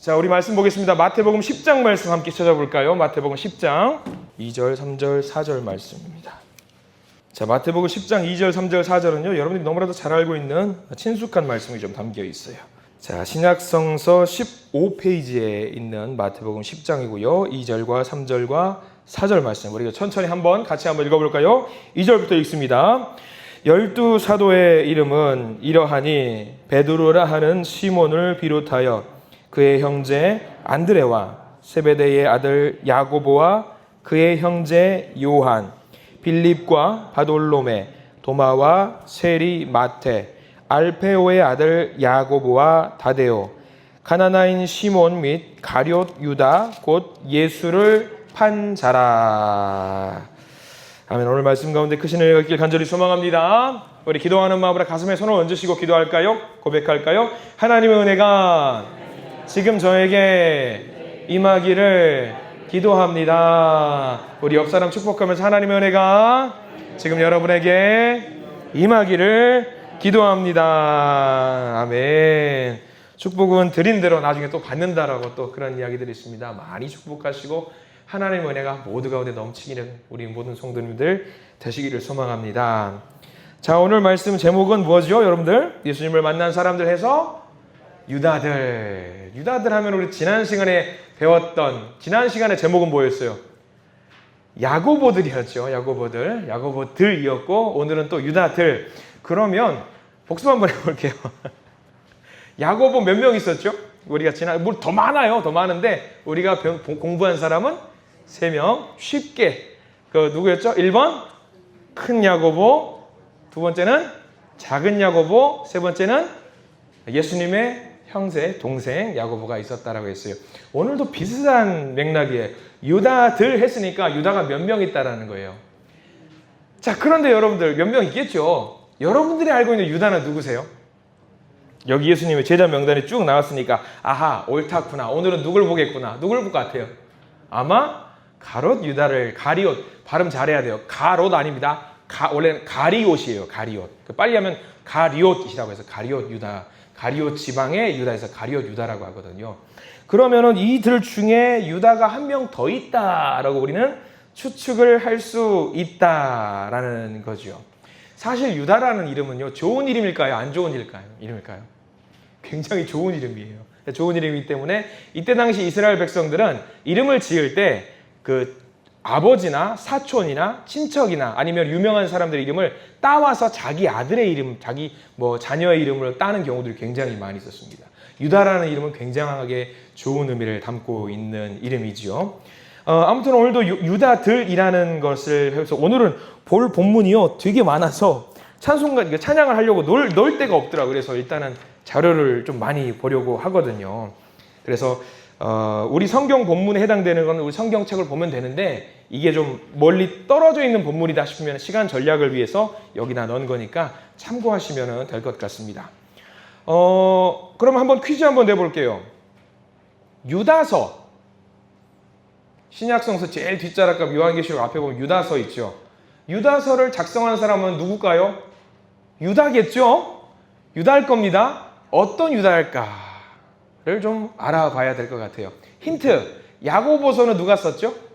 자, 우리 말씀 보겠습니다. 마태복음 10장 말씀 함께 찾아볼까요? 마태복음 10장 2절, 3절, 4절 말씀입니다. 자, 마태복음 10장 2절, 3절, 4절은요. 여러분들이 너무나도 잘 알고 있는 친숙한 말씀이 좀 담겨 있어요. 자, 신약성서 15페이지에 있는 마태복음 10장이고요. 2절과 3절과 4절 말씀. 우리가 천천히 같이 한번 읽어볼까요? 2절부터 읽습니다. 12 사도의 이름은 이러하니 베드로라 하는 시몬을 비롯하여 그의 형제 안드레와 세베대의 아들 야고보와 그의 형제 요한, 빌립과 바돌로메, 도마와 세리 마테, 알페오의 아들 야고보와 다데오, 가나나인 시몬 및 가룟 유다 곧 예수를 판 자라. 아멘. 오늘 말씀 가운데 크신 은혜가 있길 간절히 소망합니다. 우리 기도하는 마음으로 가슴에 손을 얹으시고 기도할까요? 고백할까요? 하나님의 은혜가 지금 저에게 임하기를 기도합니다. 우리 옆 사람 축복하면서 하나님의 은혜가 지금 여러분에게 임하기를 기도합니다. 아멘. 축복은 드린 대로 나중에 또 받는다라고 또 그런 이야기들이 있습니다. 많이 축복하시고 하나님의 은혜가 모두 가운데 넘치기를 우리 모든 성도님들 되시기를 소망합니다. 자, 오늘 말씀 제목은 뭐죠, 여러분들? 예수님을 만난 사람들 해서 유다들 하면 우리 지난 시간에 배웠던 지난 시간의 제목은 뭐였어요? 야고보들이었죠. 야고보들이었고 오늘은 또 유다들. 그러면 복습 한번 해볼게요. 야고보 몇 명 있었죠? 우리가 더 많아요. 더 많은데 우리가 공부한 사람은 3명. 쉽게 누구였죠? 1번 큰 야고보, 두 번째는 작은 야고보, 세 번째는 예수님의 형제, 동생 야고보가 있었다라고 했어요. 오늘도 비슷한 맥락이에요. 유다들 했으니까 유다가 몇 명 있다라는 거예요. 자, 그런데 여러분들 몇 명 있겠죠? 여러분들이 알고 있는 유다는 누구세요? 여기 예수님의 제자 명단이 쭉 나왔으니까 아하, 옳다구나. 오늘은 누굴 보겠구나. 누굴 볼 것 같아요? 아마 가롯 발음 잘해야 돼요. 가롯 아닙니다. 원래는 가리옷이에요. 가리옷. 빨리 하면 가리옷이라고 해서 가리옷 유다. 가리옷 지방의 유다에서 가리옷 유다라고 하거든요. 그러면은 이들 중에 유다가 한 명 더 있다라고 우리는 추측을 할 수 있다라는 거죠. 사실 유다라는 이름은요, 좋은 이름일까요? 안 좋은 이름일까요? 굉장히 좋은 이름이에요. 좋은 이름이기 때문에 이때 당시 이스라엘 백성들은 이름을 지을 때 그 아버지나 사촌이나 친척이나 아니면 유명한 사람들의 이름을 따와서 자기 아들의 이름, 자기 자녀의 이름으로 따는 경우들이 굉장히 많이 있었습니다. 유다라는 이름은 굉장하게 좋은 의미를 담고 있는 이름이지요. 아무튼 오늘도 유다들이라는 것을 해서 오늘은 볼 본문이요 되게 많아서 찬양을 하려고 놀 데가 없더라고요. 그래서 일단은 자료를 좀 많이 보려고 하거든요. 그래서 우리 성경 본문에 해당되는 건 우리 성경책을 보면 되는데 이게 좀 멀리 떨어져 있는 본문이다 싶으면 시간 전략을 위해서 여기다 넣은 거니까 참고하시면 될 것 같습니다. 그럼 한번 퀴즈 한번 내볼게요. 유다서, 신약성서 제일 뒷자락과 요한계시록 앞에 보면 유다서 있죠. 유다서를 작성한 사람은 누굴까요? 유다겠죠? 유다일 겁니다. 어떤 유다일까를 좀 알아봐야 될 것 같아요. 힌트, 야고보서는 누가 썼죠?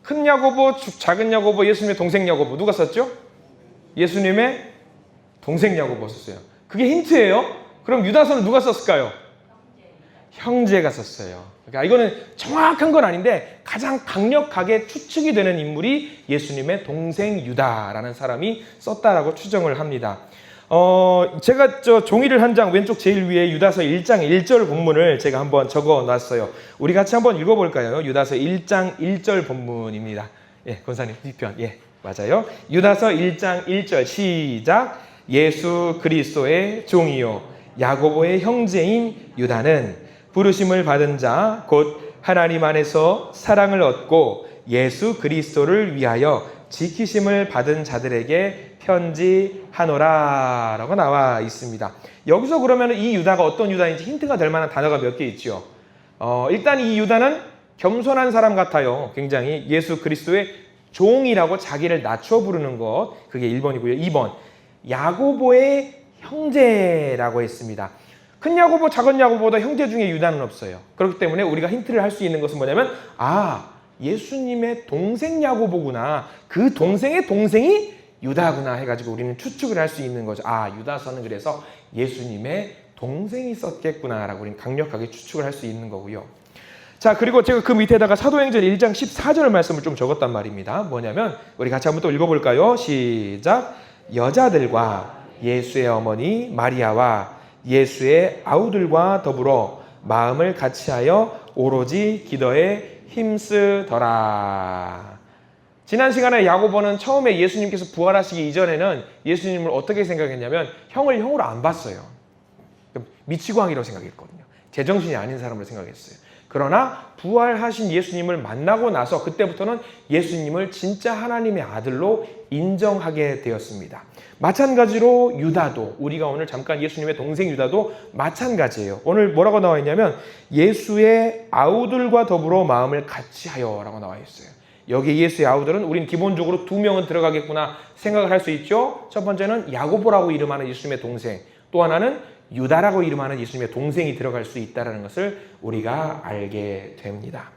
큰 야고보, 작은 야고보, 예수님의 동생 야고보 누가 썼죠? 예수님의 동생 야고보 썼어요. 그게 힌트예요. 그럼 유다서는 누가 썼을까요? 형제가 썼어요. 그러니까 이거는 정확한 건 아닌데 가장 강력하게 추측이 되는 인물이 예수님의 동생 유다라는 사람이 썼다라고 추정을 합니다. 제가 종이를 한 장 왼쪽 제일 위에 유다서 1장 1절 본문을 제가 한번 적어 놨어요. 우리 같이 한번 읽어볼까요? 유다서 1장 1절 본문입니다. 예, 권사님 뒤편. 예, 맞아요. 유다서 1장 1절 시작. 예수 그리스도의 종이요 야고보의 형제인 유다는 부르심을 받은 자 곧 하나님 안에서 사랑을 얻고 예수 그리스도를 위하여 지키심을 받은 자들에게 편지하노라 라고 나와 있습니다. 여기서 그러면 이 유다가 어떤 유다인지 힌트가 될 만한 단어가 몇 개 있죠. 일단 이 유다는 겸손한 사람 같아요. 굉장히 예수 그리스도의 종이라고 자기를 낮춰 부르는 것, 그게 1번이고요. 2번, 야고보의 형제라고 했습니다. 큰 야고보, 작은 야고보보다 형제 중에 유다는 없어요. 그렇기 때문에 우리가 힌트를 할 수 있는 것은 뭐냐면 예수님의 동생 야고보구나. 그 동생의 동생이 유다구나 해가지고 우리는 추측을 할 수 있는 거죠. 유다서는 그래서 예수님의 동생이 썼겠구나라고 우리는 강력하게 추측을 할 수 있는 거고요. 자, 그리고 제가 그 밑에다가 사도행전 1장 14절 말씀을 좀 적었단 말입니다. 뭐냐면 우리 같이 한번 또 읽어볼까요? 시작. 여자들과 예수의 어머니 마리아와 예수의 아우들과 더불어 마음을 같이하여 오로지 기도에 힘쓰더라. 지난 시간에 야고보는 처음에 예수님께서 부활하시기 이전에는 예수님을 어떻게 생각했냐면 형을 형으로 안 봤어요. 미치광이라고 생각했거든요. 제정신이 아닌 사람으로 생각했어요. 그러나 부활하신 예수님을 만나고 나서 그때부터는 예수님을 진짜 하나님의 아들로 인정하게 되었습니다. 마찬가지로 유다도, 우리가 오늘 잠깐 예수님의 동생 유다도 마찬가지예요. 오늘 뭐라고 나와 있냐면 예수의 아우들과 더불어 마음을 같이 하여 라고 나와 있어요. 여기 예수의 아우들은 우린 기본적으로 2명은 들어가겠구나 생각을 할 수 있죠. 첫 번째는 야고보라고 이름하는 예수님의 동생, 또 하나는 유다라고 이름하는 예수님의 동생이 들어갈 수 있다는 것을 우리가 알게 됩니다.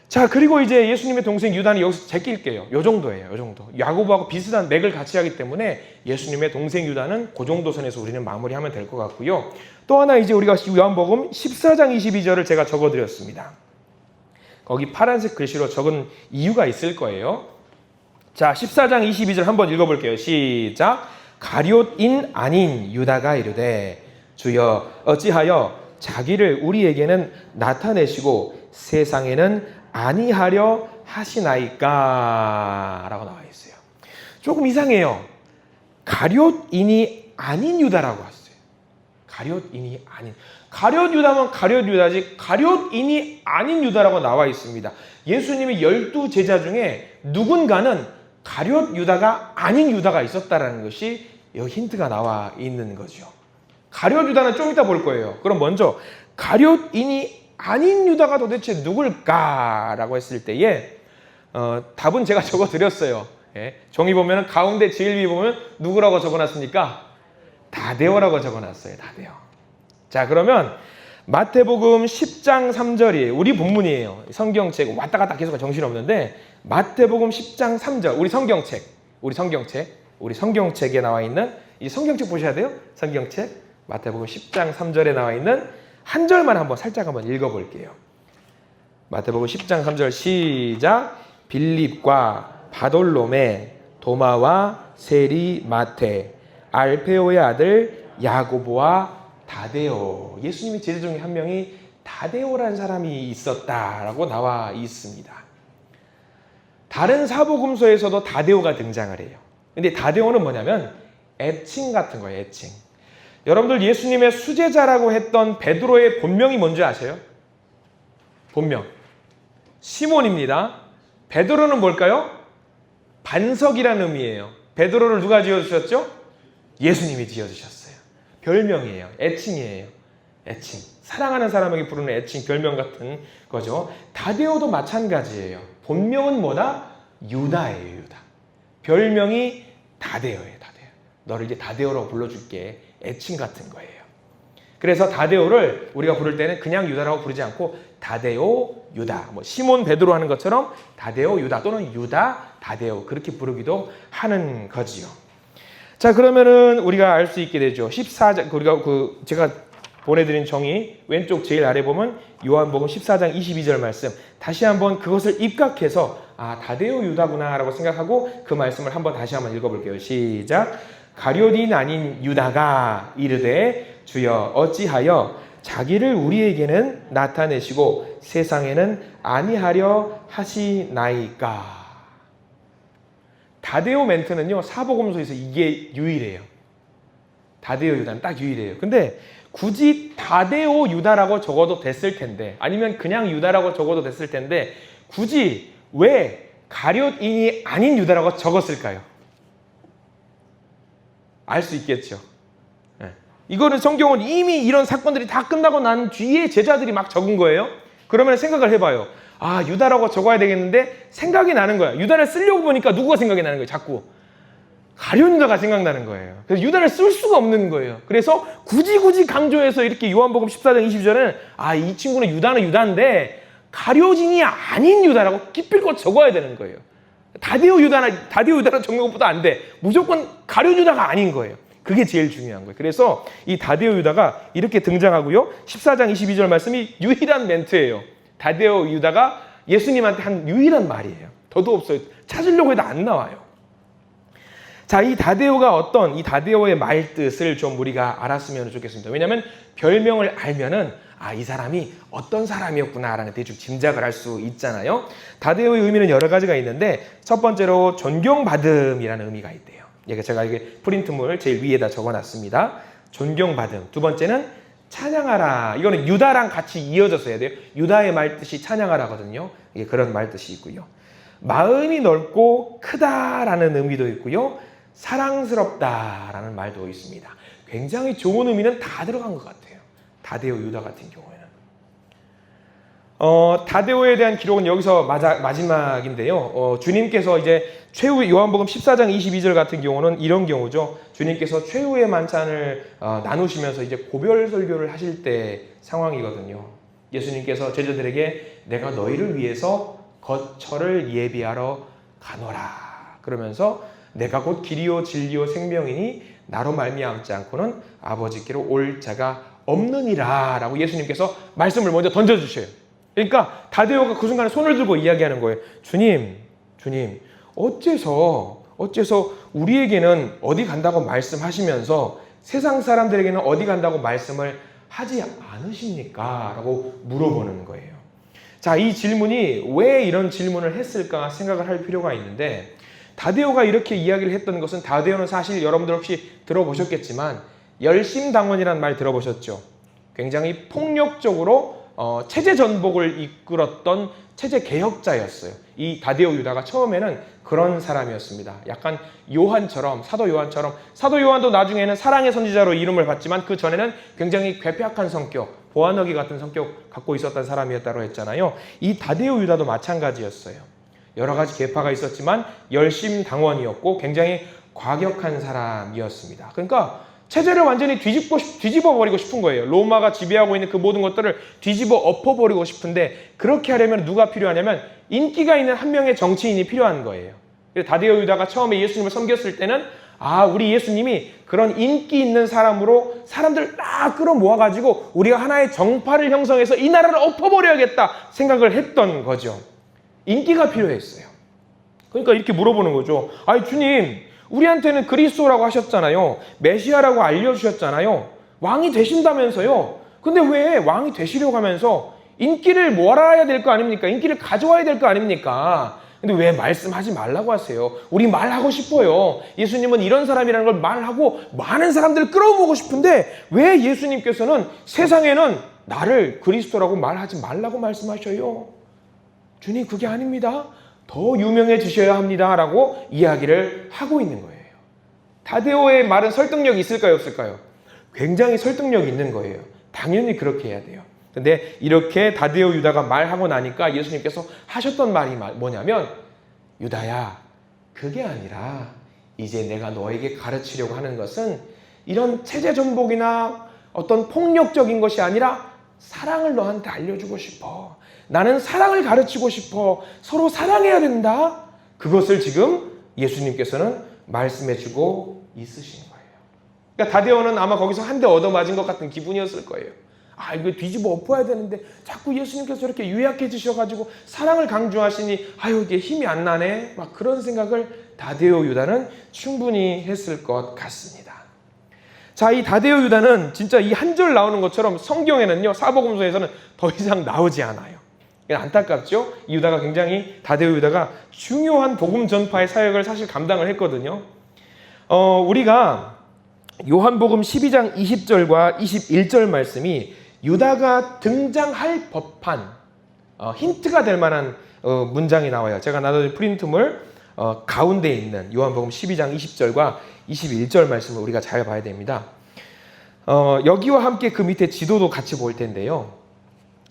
자, 그리고 이제 예수님의 동생 유다는 여기서 제낄게요. 요 정도예요. 요 정도. 야고보하고 비슷한 맥을 같이 하기 때문에 예수님의 동생 유다는 그 정도 선에서 우리는 마무리하면 될 것 같고요. 또 하나 이제 우리가 요한복음 14장 22절을 제가 적어드렸습니다. 거기 파란색 글씨로 적은 이유가 있을 거예요. 자, 14장 22절 한번 읽어볼게요. 시작. 가룟인 아닌 유다가 이르되 주여 어찌하여 자기를 우리에게는 나타내시고 세상에는 아니하려 하시나이까 라고 나와 있어요. 조금 이상해요. 가룟인이 아닌 유다라고 했어요. 가룟인이 아닌. 가룟 유다면 가룟 유다지 가룟인이 아닌 유다라고 나와 있습니다. 예수님의 12제자 중에 누군가는 가룟 유다가 아닌 유다가 있었다라는 것이 여기 힌트가 나와 있는 거죠. 가룟 유다는 좀 이따 볼 거예요. 그럼 먼저 가룟인이 아닌 유다가 도대체 누굴까라고 했을 때에 답은 제가 적어드렸어요. 종이 보면 가운데 제일 위에 보면 누구라고 적어놨습니까? 다데오라고 적어놨어요. 다데오. 자, 그러면 마태복음 10장 3절이에요. 우리 본문이에요. 성경책 왔다 갔다 계속 정신없는데 마태복음 10장 3절 우리 성경책에 나와 있는 이 성경책 보셔야 돼요. 성경책 마태복음 10장 3절에 나와 있는 한 절만 살짝 한번 읽어볼게요. 마태복음 10장 3절 시작. 빌립과 바돌로메, 도마와 세리 마테, 알페오의 아들 야고보와 다데오. 예수님의 제자 중에 한 명이 다데오라는 사람이 있었다라고 나와 있습니다. 다른 사복음서에서도 다데오가 등장을 해요. 근데 다데오는 뭐냐면 애칭 같은 거예요. 애칭. 여러분들 예수님의 수제자라고 했던 베드로의 본명이 뭔지 아세요? 본명. 시몬입니다. 베드로는 뭘까요? 반석이라는 의미예요. 베드로를 누가 지어주셨죠? 예수님이 지어주셨어요. 별명이에요. 애칭이에요. 애칭. 사랑하는 사람에게 부르는 애칭, 별명 같은 거죠. 다데오도 마찬가지예요. 본명은 뭐다? 유다예요. 유다. 별명이 다데오예요. 다데오. 너를 이제 다데오라고 불러줄게. 애칭 같은 거예요. 그래서 다데오를 우리가 부를 때는 그냥 유다라고 부르지 않고 다데오, 유다. 시몬, 베드로 하는 것처럼 다데오, 유다 또는 유다, 다데오 그렇게 부르기도 하는 거지요. 자, 그러면은 우리가 알 수 있게 되죠. 14장 우리가 제가 보내드린 정의 왼쪽 제일 아래 보면 요한복음 14장 22절 말씀 다시 한번 그것을 입각해서 다데오 유다구나라고 생각하고 그 말씀을 다시 한번 읽어볼게요. 시작. 가룟인 아닌 유다가 이르되 주여 어찌하여 자기를 우리에게는 나타내시고 세상에는 아니하려 하시나이까. 다데오 멘트는요 사복음서에서 이게 유일해요. 다데오 유다는 딱 유일해요. 근데 굳이 다데오 유다라고 적어도 됐을 텐데 아니면 그냥 유다라고 적어도 됐을 텐데 굳이 왜 가룟인이 아닌 유다라고 적었을까요? 알 수 있겠죠. 이거는 성경은 이미 이런 사건들이 다 끝나고 난 뒤에 제자들이 막 적은 거예요. 그러면 생각을 해봐요. 유다라고 적어야 되겠는데 생각이 나는 거야. 유다를 쓰려고 보니까 누구가 생각이 나는 거예요. 자꾸 가룟 유다가 생각나는 거예요. 그래서 유다를 쓸 수가 없는 거예요. 그래서 굳이 강조해서 이렇게 요한복음 14장 22절은 이 친구는 유다는 유다인데 가룟인이 아닌 유다라고 기필코 적어야 되는 거예요. 다데오 유다는 적는 것보다 안 돼. 무조건 가룟 유다가 아닌 거예요. 그게 제일 중요한 거예요. 그래서 이 다데오 유다가 이렇게 등장하고요. 14장 22절 말씀이 유일한 멘트예요. 다데오 유다가 예수님한테 한 유일한 말이에요. 더도 없어요. 찾으려고 해도 안 나와요. 자, 이 다데오의 말뜻을 좀 우리가 알았으면 좋겠습니다. 왜냐하면 별명을 알면은 이 사람이 어떤 사람이었구나라는 대충 짐작을 할 수 있잖아요. 다데오의 의미는 여러 가지가 있는데 첫 번째로 존경받음이라는 의미가 있대요. 제가 이게 프린트물 제일 위에다 적어놨습니다. 존경받음. 두 번째는 찬양하라. 이거는 유다랑 같이 이어져서 해야 돼요. 유다의 말뜻이 찬양하라거든요. 그런 말뜻이 있고요. 마음이 넓고 크다라는 의미도 있고요. 사랑스럽다라는 말도 있습니다. 굉장히 좋은 의미는 다 들어간 것 같아요. 다데오 유다 같은 경우에는. 다데오에 대한 기록은 여기서 마지막인데요. 주님께서 이제 요한복음 14장 22절 같은 경우는 이런 경우죠. 주님께서 최후의 만찬을 나누시면서 이제 고별 설교를 하실 때 상황이거든요. 예수님께서 제자들에게 내가 너희를 위해서 거처를 예비하러 가노라. 그러면서 내가 곧 길이요 진리요 생명이니 나로 말미암지 않고는 아버지께로 올 자가 없느니라 라고 예수님께서 말씀을 먼저 던져주셔요. 그러니까 다데오가 그 순간에 손을 들고 이야기하는 거예요. 주님 어째서 우리에게는 어디 간다고 말씀하시면서 세상 사람들에게는 어디 간다고 말씀을 하지 않으십니까? 라고 물어보는 거예요. 자, 이 질문이 왜 이런 질문을 했을까 생각을 할 필요가 있는데 다데오가 이렇게 이야기를 했던 것은 다데오는 사실 여러분들 혹시 들어보셨겠지만 열심당원이라는 말 들어보셨죠? 굉장히 폭력적으로 체제 전복을 이끌었던 체제 개혁자였어요. 이 다데오 유다가 처음에는 그런 사람이었습니다. 약간 사도 요한도 나중에는 사랑의 선지자로 이름을 받지만 그 전에는 굉장히 괴팍한 성격, 보아너기 같은 성격 갖고 있었던 사람이었다고 했잖아요. 이 다데오 유다도 마찬가지였어요. 여러 가지 계파가 있었지만 열심당원이었고 굉장히 과격한 사람이었습니다. 그러니까 체제를 완전히 뒤집어버리고 싶은 거예요. 로마가 지배하고 있는 그 모든 것들을 뒤집어 엎어버리고 싶은데 그렇게 하려면 누가 필요하냐면 인기가 있는 한 명의 정치인이 필요한 거예요. 다데오 유다가 처음에 예수님을 섬겼을 때는 우리 예수님이 그런 인기 있는 사람으로 사람들 딱 끌어모아가지고 우리가 하나의 정파를 형성해서 이 나라를 엎어버려야겠다 생각을 했던 거죠. 인기가 필요했어요. 그러니까 이렇게 물어보는 거죠. 주님, 우리한테는 그리스도라고 하셨잖아요. 메시아라고 알려주셨잖아요. 왕이 되신다면서요. 근데 왜 왕이 되시려고 하면서 인기를 모아야 될 거 아닙니까? 인기를 가져와야 될 거 아닙니까? 근데 왜 말씀하지 말라고 하세요? 우리 말하고 싶어요. 예수님은 이런 사람이라는 걸 말하고 많은 사람들을 끌어모으고 싶은데 왜 예수님께서는 세상에는 나를 그리스도라고 말하지 말라고 말씀하셔요? 주님, 그게 아닙니다. 더 유명해지셔야 합니다. 라고 이야기를 하고 있는 거예요. 다데오의 말은 설득력이 있을까요? 없을까요? 굉장히 설득력이 있는 거예요. 당연히 그렇게 해야 돼요. 근데 이렇게 다데오 유다가 말하고 나니까 예수님께서 하셨던 말이 뭐냐면 유다야, 그게 아니라 이제 내가 너에게 가르치려고 하는 것은 이런 체제 전복이나 어떤 폭력적인 것이 아니라 사랑을 너한테 알려주고 싶어. 나는 사랑을 가르치고 싶어. 서로 사랑해야 된다. 그것을 지금 예수님께서는 말씀해주고 있으신 거예요. 그러니까 다데오는 아마 거기서 한 대 얻어맞은 것 같은 기분이었을 거예요. 이거 뒤집어 엎어야 되는데 자꾸 예수님께서 이렇게 유약해지셔가지고 사랑을 강조하시니 이게 힘이 안 나네. 막 그런 생각을 다데오 유다는 충분히 했을 것 같습니다. 자, 이 다데오 유다는 진짜 이 한 절 나오는 것처럼 성경에는요, 사복음서에서는 더 이상 나오지 않아요. 안타깝죠? 이 유다가 다데오 유다가 중요한 복음 전파의 사역을 사실 감당을 했거든요. 우리가 요한복음 12장 20절과 21절 말씀이 유다가 등장할 법한 힌트가 될 만한 문장이 나와요. 제가 나눠준 프린트물 가운데 있는 요한복음 12장 20절과 21절 말씀을 우리가 잘 봐야 됩니다. 여기와 함께 그 밑에 지도도 같이 볼 텐데요.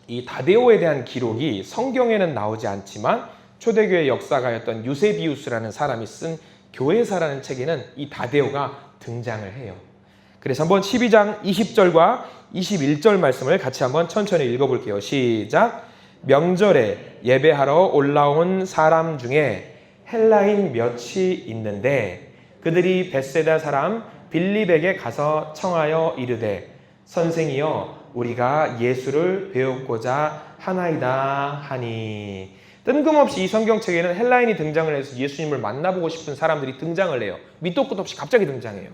이 다데오에 대한 기록이 성경에는 나오지 않지만 초대교회 역사가였던 유세비우스라는 사람이 쓴 교회사라는 책에는 이 다데오가 등장을 해요. 그래서 한번 12장 20절과 21절 말씀을 같이 한번 천천히 읽어볼게요. 시작. 명절에 예배하러 올라온 사람 중에 헬라인 몇이 있는데 그들이 벳세다 사람 빌립에게 가서 청하여 이르되 선생이여 우리가 예수를 배우고자 하나이다 하니. 뜬금없이 이 성경책에는 헬라인이 등장을 해서 예수님을 만나보고 싶은 사람들이 등장을 해요. 밑도 끝도 없이 갑자기 등장해요.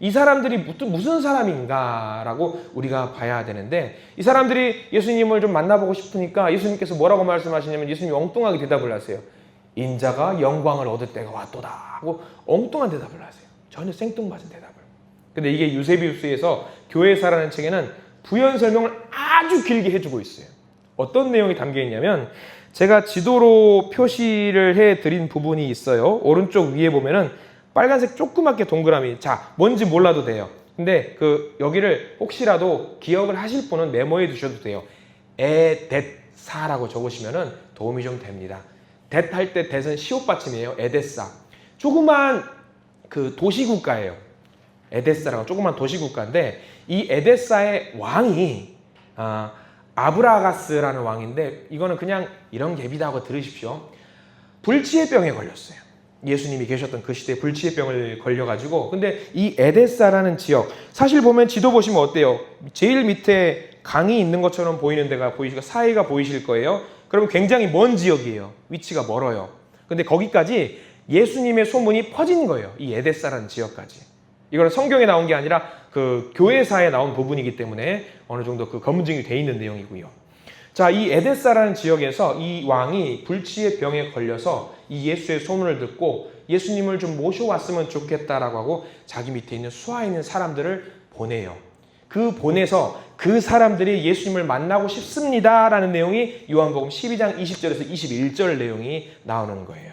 이 사람들이 무슨 사람인가라고 우리가 봐야 되는데, 이 사람들이 예수님을 좀 만나보고 싶으니까 예수님께서 뭐라고 말씀하시냐면 예수님이 엉뚱하게 대답을 하세요. 인자가 영광을 얻을 때가 왔도다 하고 엉뚱한 대답을 하세요. 전혀 생뚱맞은 대답을. 근데 이게 유세비우스에서 교회사라는 책에는 부연 설명을 아주 길게 해주고 있어요. 어떤 내용이 담겨 있냐면, 제가 지도로 표시를 해드린 부분이 있어요. 오른쪽 위에 보면은 빨간색 조그맣게 동그라미. 자, 뭔지 몰라도 돼요. 근데 여기를 혹시라도 기억을 하실 분은 메모해 두셔도 돼요. 에뎃사라고 적으시면은 도움이 좀 됩니다. 뎃 할 때 뎃은 시옷 받침이에요. 에뎃사. 조그만 도시국가예요. 에뎃사라고 조그만 도시국가인데, 이 에뎃사의 왕이 아브라가스라는 왕인데, 이거는 그냥 이런 갭이다 하고 들으십시오. 불치의 병에 걸렸어요. 예수님이 계셨던 그 시대에 불치의 병을 걸려가지고. 근데 이 에뎃사라는 지역, 사실 보면 지도 보시면 어때요? 제일 밑에 강이 있는 것처럼 보이는 데가 보이시고 사이가 보이실 거예요. 그러면 굉장히 먼 지역이에요. 위치가 멀어요. 근데 거기까지 예수님의 소문이 퍼진 거예요. 이 에뎃사라는 지역까지. 이거는 성경에 나온 게 아니라 교회사에 나온 부분이기 때문에 어느 정도 검증이 돼 있는 내용이고요. 자, 이 에뎃사라는 지역에서 이 왕이 불치의 병에 걸려서 이 예수의 소문을 듣고 예수님을 좀 모셔왔으면 좋겠다라고 하고 자기 밑에 있는 수하 있는 사람들을 보내요. 보내서 그 사람들이 예수님을 만나고 싶습니다라는 내용이 요한복음 12장 20절에서 21절 내용이 나오는 거예요.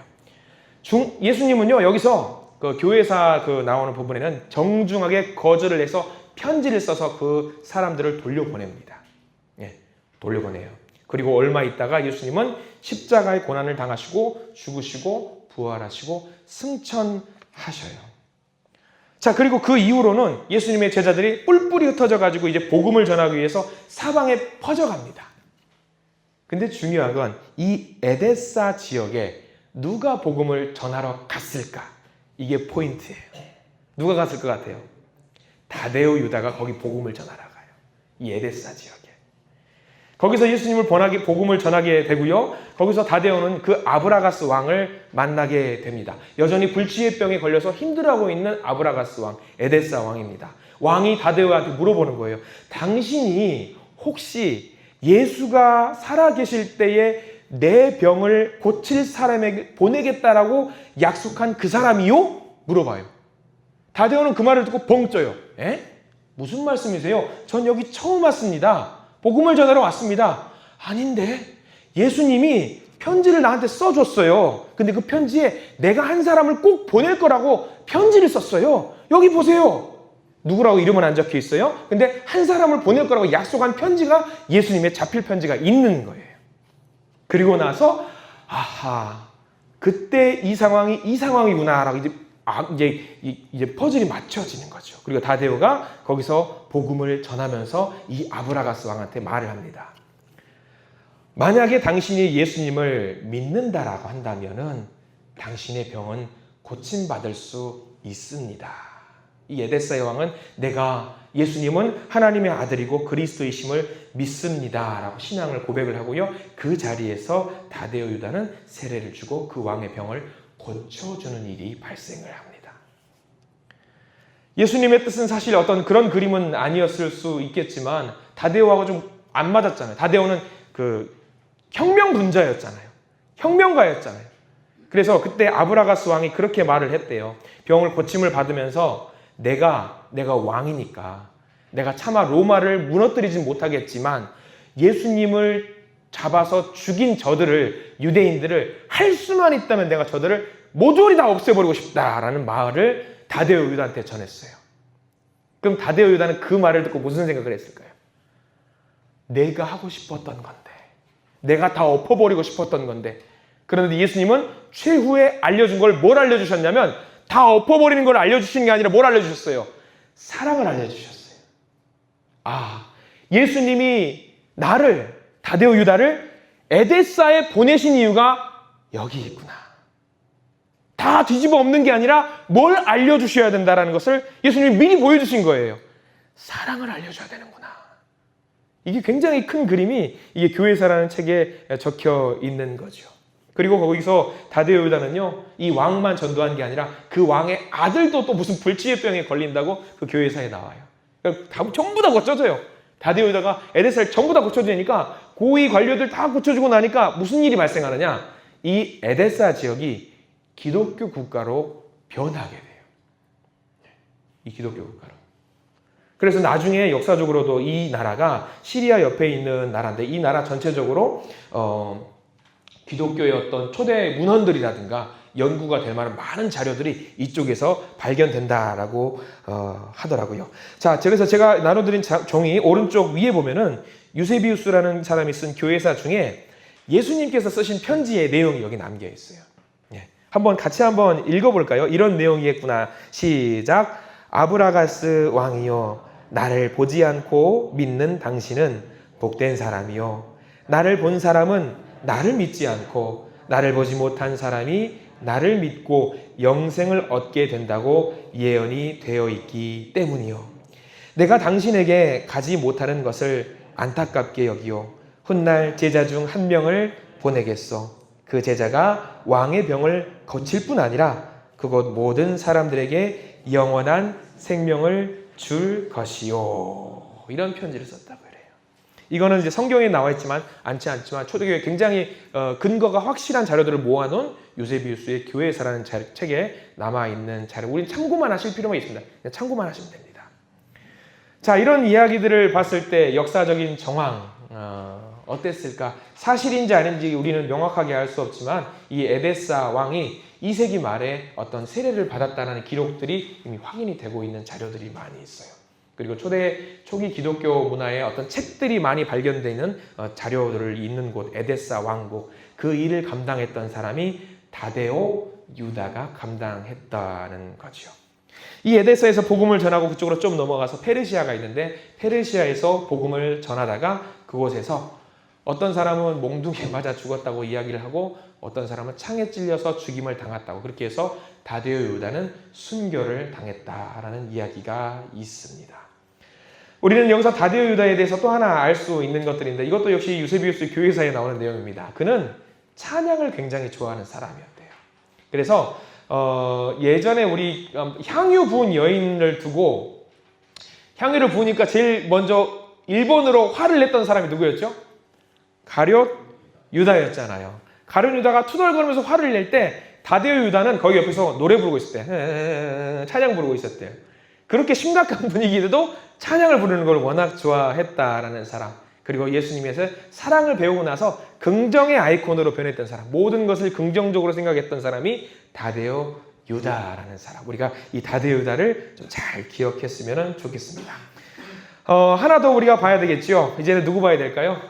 예수님은요, 여기서 교회사 나오는 부분에는 정중하게 거절을 해서 편지를 써서 그 사람들을 돌려보냅니다. 돌려보내요. 그리고 얼마 있다가 예수님은 십자가의 고난을 당하시고 죽으시고 부활하시고 승천하셔요. 자, 그리고 그 이후로는 예수님의 제자들이 뿔뿔이 흩어져 가지고 이제 복음을 전하기 위해서 사방에 퍼져갑니다. 근데 중요한 건 이 에뎃사 지역에 누가 복음을 전하러 갔을까? 이게 포인트예요. 누가 갔을 것 같아요? 다데오 유다가 거기 복음을 전하러 가요. 이 에뎃사 지역에. 거기서 예수님을 복음을 전하게 되고요. 거기서 다데오는 그 아브라가스 왕을 만나게 됩니다. 여전히 불치의 병에 걸려서 힘들어하고 있는 아브라가스 왕, 에뎃사 왕입니다. 왕이 다데오한테 물어보는 거예요. 당신이 혹시 예수가 살아계실 때에 내 병을 고칠 사람에게 보내겠다라고 약속한 그 사람이요? 물어봐요. 다데오는 그 말을 듣고 벙 쪄요. 무슨 말씀이세요? 전 여기 처음 왔습니다. 복음을 전하러 왔습니다. 아닌데, 예수님이 편지를 나한테 써줬어요. 근데 그 편지에 내가 한 사람을 꼭 보낼 거라고 편지를 썼어요. 여기 보세요. 누구라고 이름은 안 적혀 있어요. 근데 한 사람을 보낼 거라고 약속한 편지가 예수님의 자필 편지가 있는 거예요. 그리고 나서 아하, 그때 이 상황이구나라고 이제 퍼즐이 맞춰지는 거죠. 그리고 다데오가 거기서 복음을 전하면서 이 아브라가스 왕한테 말을 합니다. 만약에 당신이 예수님을 믿는다라고 한다면은 당신의 병은 고침받을 수 있습니다. 이 에뎃사의 왕은 예수님은 하나님의 아들이고 그리스도이심을 믿습니다라고 신앙을 고백을 하고요. 그 자리에서 다데오 유다는 세례를 주고 그 왕의 병을 고쳐주는 일이 발생을 합니다. 예수님의 뜻은 사실 어떤 그런 그림은 아니었을 수 있겠지만 다데오하고 좀 안 맞았잖아요. 다데오는 혁명분자였잖아요. 혁명가였잖아요. 그래서 그때 아브라가스 왕이 그렇게 말을 했대요. 병을 고침을 받으면서 내가 왕이니까 내가 차마 로마를 무너뜨리진 못하겠지만 예수님을 잡아서 죽인 유대인들을 할 수만 있다면 내가 저들을 모조리 다 없애버리고 싶다라는 말을 다데오 유다한테 전했어요. 그럼 다데오 유다는 그 말을 듣고 무슨 생각을 했을까요? 내가 하고 싶었던 건데, 내가 다 엎어버리고 싶었던 건데. 그런데 예수님은 최후에 알려준 걸 뭘 알려주셨냐면 다 엎어버리는 걸 알려주시는 게 아니라 뭘 알려주셨어요? 사랑을 알려주셨어요. 아, 예수님이 나를, 다데오 유다를 에데사에 보내신 이유가 여기 있구나. 다 뒤집어 엎는 게 아니라 뭘 알려주셔야 된다는 것을 예수님이 미리 보여주신 거예요. 사랑을 알려줘야 되는구나. 이게 굉장히 큰 그림이 이게 교회사라는 책에 적혀 있는 거죠. 그리고 거기서 다데오 유다는요, 이 왕만 전도한 게 아니라 그 왕의 아들도 또 무슨 불치병에 걸린다고 그 교회사에 나와요. 그러니까 전부 다 고쳐져요. 다데오 유다가 에데사를 전부 다 고쳐주니까 고위 관료들 다 고쳐주고 나니까 무슨 일이 발생하느냐? 이 에데사 지역이 기독교 국가로 변하게 돼요. 이 기독교 국가로. 그래서 나중에 역사적으로도 이 나라가 시리아 옆에 있는 나라인데 이 나라 전체적으로 기독교의 어떤 초대 문헌들이라든가 연구가 될 만한 많은 자료들이 이쪽에서 발견된다라고 하더라고요. 자, 그래서 제가 나눠드린 종이 오른쪽 위에 보면은 유세비우스라는 사람이 쓴 교회사 중에 예수님께서 쓰신 편지의 내용이 여기 남겨 있어요. 한번 같이 한번 읽어볼까요? 이런 내용이겠구나. 시작. 아브라가스 왕이여, 나를 보지 않고 믿는 당신은 복된 사람이요. 나를 본 사람은 나를 믿지 않고 나를 보지 못한 사람이 나를 믿고 영생을 얻게 된다고 예언이 되어 있기 때문이요. 내가 당신에게 가지 못하는 것을 안타깝게 여기요. 훗날 제자 중 한 명을 보내겠소. 그 제자가 왕의 병을 거칠 뿐 아니라 그곳 모든 사람들에게 영원한 생명을 줄 것이요. 이런 편지를 썼다고 그래요. 이거는 이제 성경에 나와 있지만 않지만 초대교회 굉장히 근거가 확실한 자료들을 모아놓은 유세비우스의 교회사라는 책에 남아있는 자료. 우리는 참고만 하실 필요가 있습니다. 그냥 참고만 하시면 됩니다. 자, 이런 이야기들을 봤을 때 역사적인 정황 어땠을까? 사실인지 아닌지 우리는 명확하게 알 수 없지만 이 에데사 왕이 2세기 말에 어떤 세례를 받았다는 기록들이 이미 확인이 되고 있는 자료들이 많이 있어요. 그리고 초기 기독교 문화에 어떤 책들이 많이 발견되는 자료들을 있는 곳 에데사 왕국, 그 일을 감당했던 사람이 다데오 유다가 감당했다는 거죠. 이 에데사에서 복음을 전하고 그쪽으로 좀 넘어가서 페르시아가 있는데 페르시아에서 복음을 전하다가 그곳에서 어떤 사람은 몽둥이에 맞아 죽었다고 이야기를 하고 어떤 사람은 창에 찔려서 죽임을 당했다고, 그렇게 해서 다데오 유다는 순교를 당했다라는 이야기가 있습니다. 우리는 여기서 다데오 유다에 대해서 또 하나 알 수 있는 것들인데 이것도 역시 유세비우스 교회사에 나오는 내용입니다. 그는 찬양을 굉장히 좋아하는 사람이었대요. 그래서 예전에 우리 향유 부은 여인을 두고 향유를 부으니까 제일 먼저 일본으로 화를 냈던 사람이 누구였죠? 가룟 유다였잖아요. 가룟 유다가 투덜거리면서 화를 낼 때 다데오 유다는 거기 옆에서 노래 부르고 있을 때 찬양 부르고 있었대요. 그렇게 심각한 분위기에도 찬양을 부르는 걸 워낙 좋아했다라는 사람. 그리고 예수님에서 사랑을 배우고 나서 긍정의 아이콘으로 변했던 사람, 모든 것을 긍정적으로 생각했던 사람이 다데오 유다라는 사람. 우리가 이 다데오 유다를 좀 잘 기억했으면 좋겠습니다. 하나 더 우리가 봐야 되겠죠. 이제는 누구 봐야 될까요?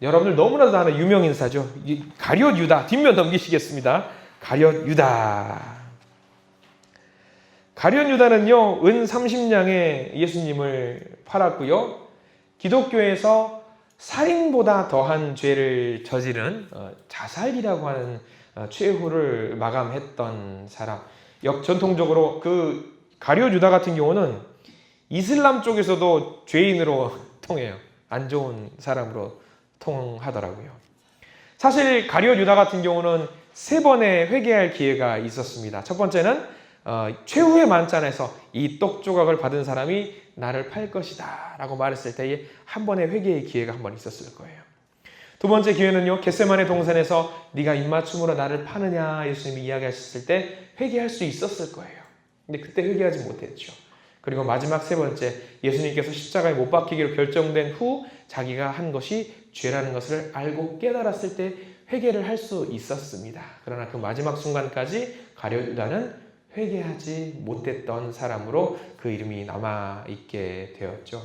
여러분들 너무나도 아는 유명 인사죠. 가룟 유다. 뒷면 넘기시겠습니다. 가룟 유다. 가룟 유다는요, 은 30냥에 예수님을 팔았고요. 기독교에서 살인보다 더한 죄를 저지른 자살이라고 하는 최후를 마감했던 사람. 전통적으로 그 가룟 유다 같은 경우는 이슬람 쪽에서도 죄인으로 통해요. 안 좋은 사람으로 통하더라고요. 사실 가룟 유다 같은 경우는 3번의 회개할 기회가 있었습니다. 첫 번째는 최후의 만찬에서 이 떡 조각을 받은 사람이 나를 팔 것이다 라고 말했을 때에 한 번의 회개의 기회가 한 번 있었을 거예요. 두 번째 기회는요, 겟세마네 동산에서 네가 입맞춤으로 나를 파느냐 예수님이 이야기하셨을 때 회개할 수 있었을 거예요. 근데 그때 회개하지 못했죠. 그리고 마지막 3번째, 예수님께서 십자가에 못 박히기로 결정된 후 자기가 한 것이 죄라는 것을 알고 깨달았을 때 회개를 할 수 있었습니다. 그러나 그 마지막 순간까지 가룟 유다는 회개하지 못했던 사람으로 그 이름이 남아있게 되었죠.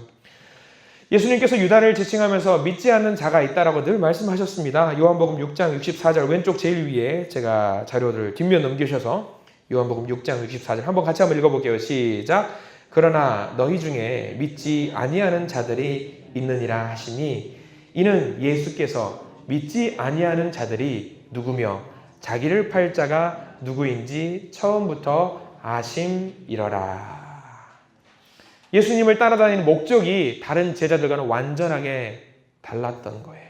예수님께서 유다를 지칭하면서 믿지 않는 자가 있다라고 늘 말씀하셨습니다. 요한복음 6장 64절 왼쪽 제일 위에 제가 자료를 뒷면 넘기셔서 요한복음 6장 64절 한번 같이 한번 읽어볼게요. 시작. 그러나 너희 중에 믿지 아니하는 자들이 있느니라 하시니 이는 예수께서 믿지 아니하는 자들이 누구며 자기를 팔 자가 누구인지 처음부터 아심이러라. 예수님을 따라다니는 목적이 다른 제자들과는 완전하게 달랐던 거예요.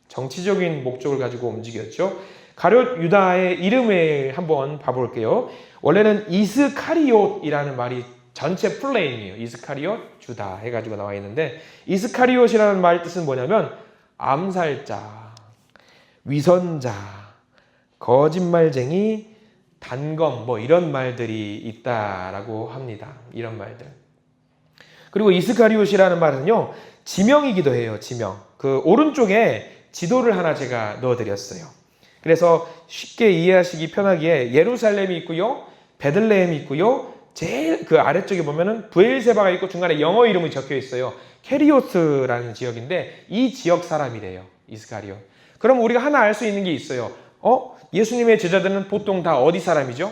정치적인 목적을 가지고 움직였죠. 가룟 유다의 이름을 한번 봐볼게요. 원래는 이스카리옷이라는 말이 전체 플레임이에요. 이스카리옷, 주다 해가지고 나와 있는데 이스카리옷이라는 말 뜻은 뭐냐면 암살자, 위선자, 거짓말쟁이, 단검 뭐 이런 말들이 있다라고 합니다. 이런 말들. 그리고 이스카리옷이라는 말은요 지명이기도 해요. 지명. 그 오른쪽에 지도를 하나 제가 넣어드렸어요. 그래서 쉽게 이해하시기 편하기에 예루살렘이 있고요, 베들레헴이 있고요, 제일 그 아래쪽에 보면은 브엘세바가 있고 중간에 영어 이름이 적혀 있어요. 캐리오스라는 지역인데 이 지역 사람이래요. 이스카리옷. 그럼 우리가 하나 알 수 있는 게 있어요. 예수님의 제자들은 보통 다 어디 사람이죠?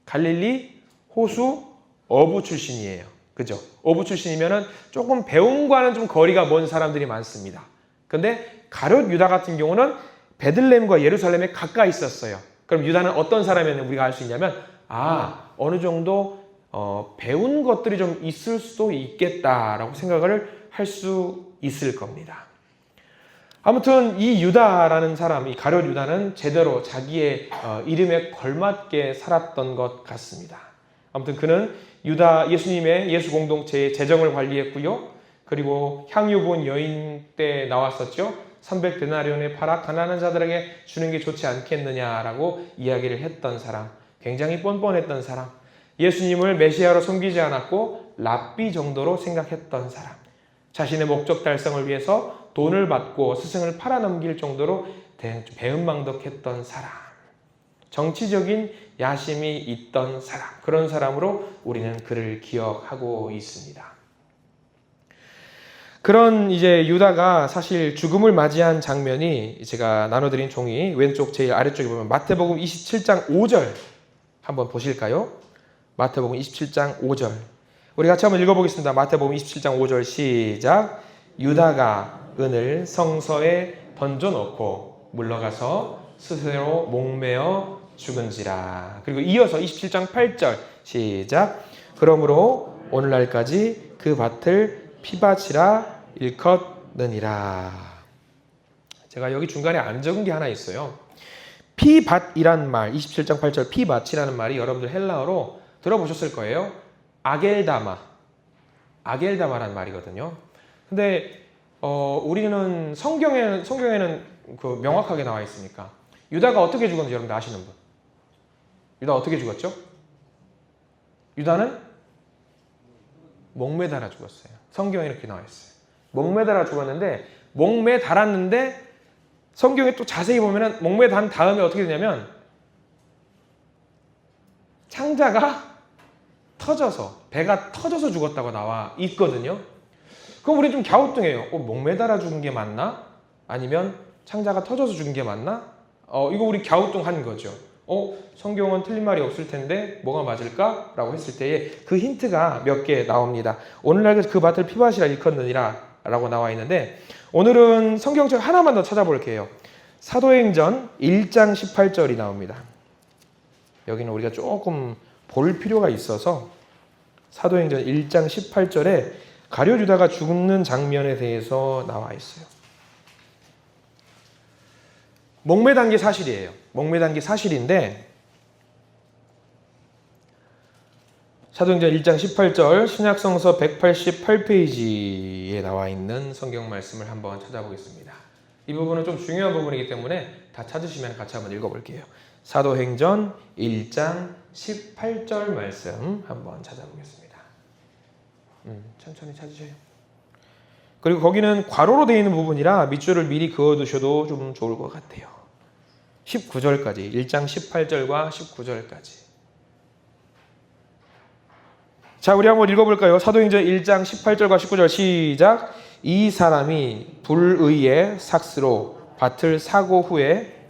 갈릴리, 호수, 어부 출신이에요. 그죠? 어부 출신이면은 조금 배움과는 좀 거리가 먼 사람들이 많습니다. 근데 가룟 유다 같은 경우는 베들레헴과 예루살렘에 가까이 있었어요. 그럼 유다는 어떤 사람이었는지 우리가 알 수 있냐면 어느 정도 배운 것들이 좀 있을 수도 있겠다라고 생각을 할 수 있을 겁니다. 아무튼 이 유다라는 사람, 이 가룟 유다는 제대로 자기의 이름에 걸맞게 살았던 것 같습니다. 아무튼 그는 예수님의 예수 공동체의 재정을 관리했고요. 그리고 향유 본 여인 때 나왔었죠. 300데나리온에 팔아 가난한 자들에게 주는 게 좋지 않겠느냐라고 이야기를 했던 사람, 굉장히 뻔뻔했던 사람, 예수님을 메시아로 섬기지 않았고 랍비 정도로 생각했던 사람, 자신의 목적 달성을 위해서 돈을 받고 스승을 팔아넘길 정도로 배은망덕했던 사람, 정치적인 야심이 있던 사람, 그런 사람으로 우리는 그를 기억하고 있습니다. 그런 이제 유다가 사실 죽음을 맞이한 장면이 제가 나눠드린 종이 왼쪽 제일 아래쪽에 보면 마태복음 27장 5절 한번 보실까요? 마태복음 27장 5절 우리 같이 한번 읽어보겠습니다. 마태복음 27장 5절 시작. 유다가 은을 성서에 던져놓고 물러가서 스스로 목매어 죽은지라. 그리고 이어서 27장 8절 시작. 그러므로 오늘날까지 그 밭을 피밭이라 일컫느니라. 제가 여기 중간에 안 적은 게 하나 있어요. 피밭이란 말, 27장 8절 피밭이라는 말이 여러분들 헬라어로 들어보셨을 거예요. 아겔다마라는 말이거든요. 근데 우리는 성경에는 그 명확하게 나와 있으니까 유다가 어떻게 죽었는지 여러분들 아시는 분? 유다 어떻게 죽었죠? 유다는 목매달아 죽었어요. 성경에 이렇게 나와 있어요. 목매달아 죽었는데 목매달았는데 성경에 또 자세히 보면은 목매단 다음에 어떻게 되냐면 창자가 터져서 배가 터져서 죽었다고 나와 있거든요. 그럼 우리 좀 갸우뚱해요. 목매달아 죽은 게 맞나? 아니면 창자가 터져서 죽은 게 맞나? 이거 우리 갸우뚱한 거죠. 성경은 틀린 말이 없을 텐데 뭐가 맞을까? 라고 했을 때에 그 힌트가 몇 개 나옵니다. 오늘날 그 밭을 피밭이라 일컫느니라 라고 나와 있는데 오늘은 성경책 하나만 더 찾아볼게요. 사도행전 1장 18절이 나옵니다. 여기는 우리가 조금 볼 필요가 있어서 사도행전 1장 18절에 가룟 유다가 죽는 장면에 대해서 나와 있어요. 목매단 게 사실이에요. 목매단 게 사실인데 사도행전 1장 18절 신약성서 188페이지에 나와 있는 성경 말씀을 한번 찾아보겠습니다. 이 부분은 좀 중요한 부분이기 때문에 다 찾으시면 같이 한번 읽어볼게요. 사도행전 1장 18절 말씀 한번 찾아보겠습니다. 천천히 찾으세요. 그리고 거기는 괄호로 되어 있는 부분이라 밑줄을 미리 그어두셔도 좀 좋을 것 같아요. 19절까지 1장 18절과 19절까지 자, 우리 한번 읽어볼까요? 사도행전 1장 18절과 19절 시작. 이 사람이 불의의 삭스로 밭을 사고 후에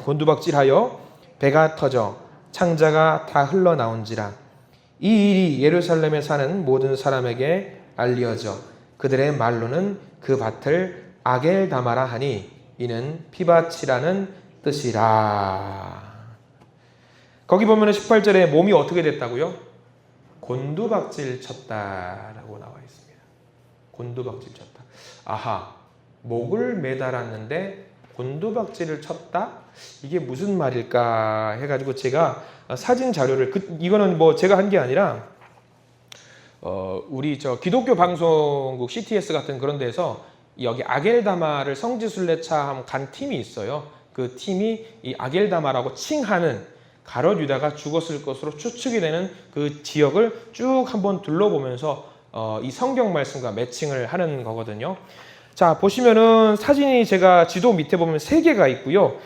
곤두박질하여 배가 터져 창자가 다 흘러나온지라. 이 일이 예루살렘에 사는 모든 사람에게 알려져 그들의 말로는 그 밭을 아겔다마라 하니 이는 피밭이라는 뜻이라. 거기 보면 18절에 몸이 어떻게 됐다고요? 곤두박질 쳤다라고 나와 있습니다. 곤두박질 쳤다. 아하, 목을 매달았는데 곤두박질을 쳤다? 이게 무슨 말일까 해가지고 제가 사진 자료를 이거는 뭐 제가 한 게 아니라 우리 저 기독교 방송국 CTS 같은 그런 데서 여기 아겔다마를 성지순례차 간 팀이 있어요. 그 팀이 이 아겔다마라고 칭하는 가롯 유다가 죽었을 것으로 추측이 되는 그 지역을 쭉 한번 둘러보면서 이 성경 말씀과 매칭을 하는 거거든요. 자, 보시면은 사진이 제가 지도 밑에 보면 3개가 있고요.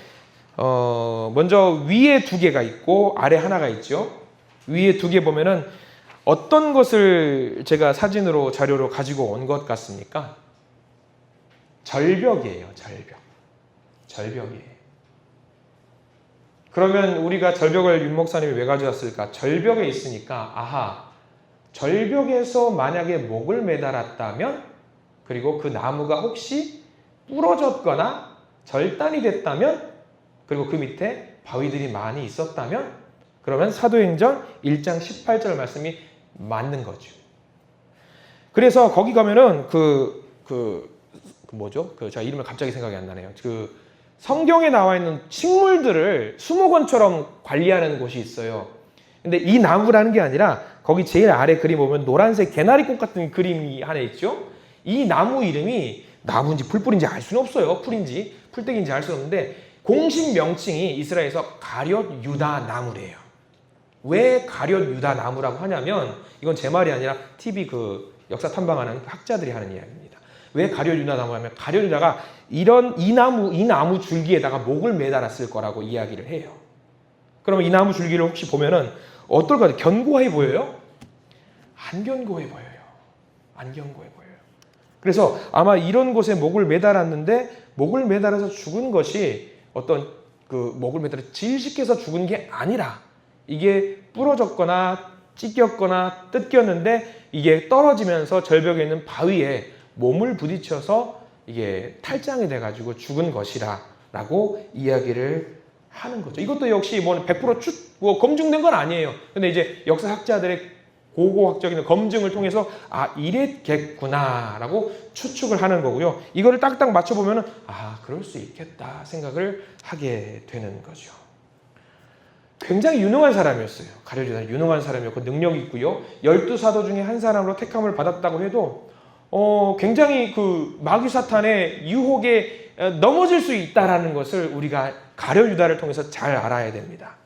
먼저 위에 2개가 있고 아래 하나가 있죠. 위에 2개 보면은 어떤 것을 제가 사진으로 자료로 가지고 온 것 같습니까? 절벽이에요. 절벽이에요. 그러면 우리가 절벽을 윤 목사님이 왜 가져왔을까? 절벽에 있으니까 아하, 절벽에서 만약에 목을 매달았다면, 그리고 그 나무가 혹시 부러졌거나 절단이 됐다면, 그리고 그 밑에 바위들이 많이 있었다면, 그러면 사도행전 1장 18절 말씀이 맞는 거죠. 그래서 거기 가면은 뭐죠? 제가 이름을 갑자기 생각이 안 나네요. 성경에 나와 있는 식물들을 수목원처럼 관리하는 곳이 있어요. 근데 이 나무라는 게 아니라 거기 제일 아래 그림 보면 노란색 개나리꽃 같은 그림이 하나 있죠. 이 나무 이름이 나무인지 풀뿌리인지 알 수는 없어요. 풀인지 풀떼기인지 알 수는 없는데 공식 명칭이 이스라엘에서 가룟 유다 나무래요. 왜 가룟 유다 나무라고 하냐면 이건 제 말이 아니라 TV 역사 탐방하는 학자들이 하는 이야기입니다. 왜 가룟 유다 나무 하면 가룟 유다가 이 나무 줄기에다가 목을 매달았을 거라고 이야기를 해요. 그러면 이 나무 줄기를 혹시 보면은 어떨까요? 견고해 보여요? 안 견고해 보여요. 안 견고해 보여요. 그래서 아마 이런 곳에 목을 매달았는데 목을 매달아서 죽은 것이 어떤 목을 매달아 질식해서 죽은 게 아니라 이게 부러졌거나 찢겼거나 뜯겼는데 이게 떨어지면서 절벽에 있는 바위에 몸을 부딪혀서 이게 탈장이 돼가지고 죽은 것이라고 이야기를 하는 거죠. 이것도 역시 100% 검증된 건 아니에요. 근데 이제 역사학자들의 고고학적인 검증을 통해서 이랬겠구나라고 추측을 하는 거고요. 이거를 딱딱 맞춰보면은 그럴 수 있겠다 생각을 하게 되는 거죠. 굉장히 유능한 사람이었어요. 가룟 유다는 유능한 사람이었고 능력이 있고요. 12사도 중에 한 사람으로 택함을 받았다고 해도 굉장히 마귀 사탄의 유혹에 넘어질 수 있다라는 것을 우리가 가룟 유다를 통해서 잘 알아야 됩니다.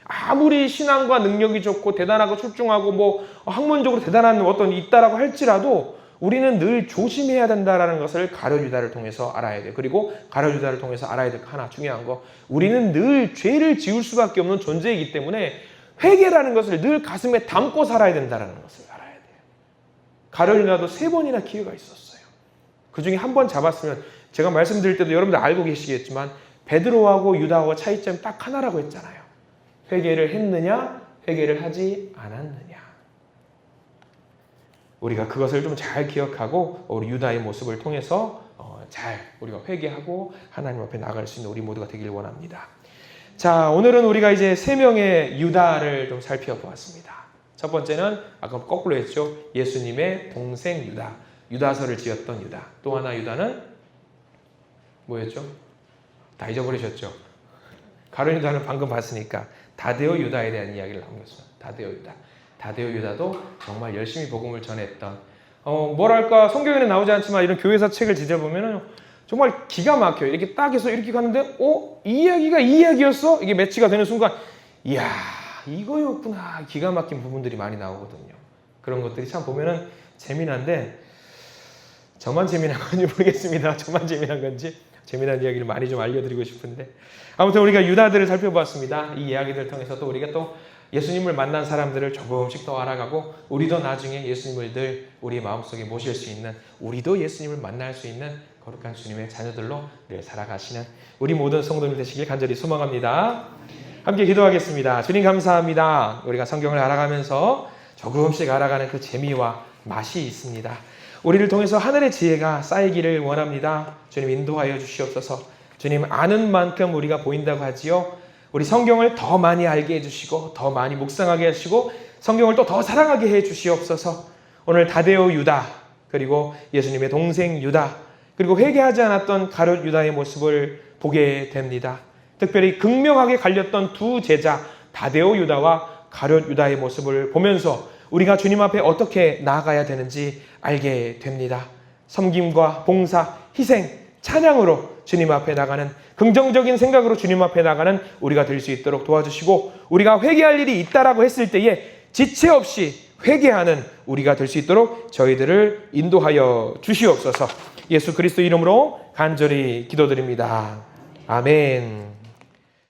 아무리 신앙과 능력이 좋고 대단하고 출중하고 학문적으로 대단한 어떤 있다라고 할지라도 우리는 늘 조심해야 된다라는 것을 가룟 유다를 통해서 알아야 돼요. 그리고 가룟 유다를 통해서 알아야 될 하나 중요한 거, 우리는 늘 죄를 지을 수밖에 없는 존재이기 때문에 회개라는 것을 늘 가슴에 담고 살아야 된다라는 것을 알아야 돼요. 가룟 유다도 3번이나 기회가 있었어요. 그 중에 한 번 잡았으면, 제가 말씀드릴 때도 여러분들 알고 계시겠지만 베드로하고 유다하고 차이점이 딱 하나라고 했잖아요. 회개를 했느냐, 회개를 하지 않았느냐. 우리가 그것을 좀 잘 기억하고 우리 유다의 모습을 통해서 잘 우리가 회개하고 하나님 앞에 나갈 수 있는 우리 모두가 되길 원합니다. 자, 오늘은 우리가 이제 3명의 유다를 좀 살펴보았습니다. 첫 번째는 아까 거꾸로 했죠. 예수님의 동생 유다, 유다서를 지었던 유다. 또 하나 유다는 뭐였죠? 다 잊어버리셨죠? 가룟 유다는 방금 봤으니까 다데오 유다에 대한 이야기를 남겼어요. 다데오 유다. 다데오 유다도 정말 열심히 복음을 전했던, 뭐랄까 성경에는 나오지 않지만 이런 교회사 책을 뒤져보면 정말 기가 막혀요. 이렇게 딱 해서 이렇게 가는데 이 이야기가 이 이야기였어? 이게 매치가 되는 순간 이야, 이거였구나. 기가 막힌 부분들이 많이 나오거든요. 그런 것들이 참 보면은 재미난데, 저만 재미난 건지 모르겠습니다. 저만 재미난 건지 재미난 이야기를 많이 좀 알려드리고 싶은데, 아무튼 우리가 유다들을 살펴보았습니다. 이 이야기들을 통해서 또 우리가 또 예수님을 만난 사람들을 조금씩 더 알아가고, 우리도 나중에 예수님을 늘 우리 마음속에 모실 수 있는, 우리도 예수님을 만날 수 있는 거룩한 주님의 자녀들로 늘 살아가시는 우리 모든 성도들 되시길 간절히 소망합니다. 함께 기도하겠습니다. 주님 감사합니다. 우리가 성경을 알아가면서 조금씩 알아가는 그 재미와 맛이 있습니다. 우리를 통해서 하늘의 지혜가 쌓이기를 원합니다. 주님 인도하여 주시옵소서. 주님 아는 만큼 우리가 보인다고 하지요. 우리 성경을 더 많이 알게 해주시고 더 많이 묵상하게 하시고 성경을 또 더 사랑하게 해주시옵소서. 오늘 다데오 유다 그리고 예수님의 동생 유다 그리고 회개하지 않았던 가룟 유다의 모습을 보게 됩니다. 특별히 극명하게 갈렸던 두 제자 다데오 유다와 가룟 유다의 모습을 보면서 우리가 주님 앞에 어떻게 나아가야 되는지 알게 됩니다. 섬김과 봉사, 희생, 찬양으로 주님 앞에 나가는 긍정적인 생각으로 주님 앞에 나가는 우리가 될 수 있도록 도와주시고 우리가 회개할 일이 있다라고 했을 때에 지체 없이 회개하는 우리가 될 수 있도록 저희들을 인도하여 주시옵소서. 예수 그리스도 이름으로 간절히 기도드립니다. 아멘.